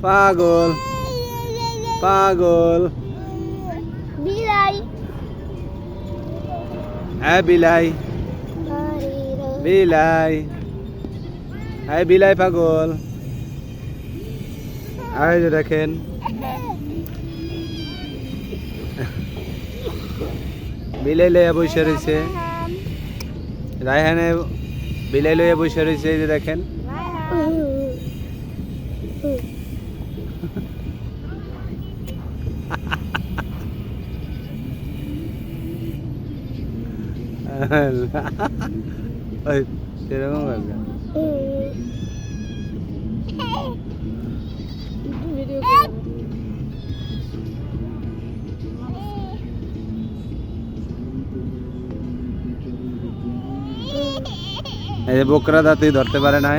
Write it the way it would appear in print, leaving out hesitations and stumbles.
পাগল পাগল বিলাই হ্যাঁ বিলাই বিলাই হ্যাঁ বিলাই পাগল এই যে দেখেন বিলাই লইয়া বসে রয়েছে রায়হানে বিলাই লইয়া বসে রয়েছে এই যে দেখেন ওই সেরকম ভাবে এই যে বকরা দাঁতই ধরতে পারে না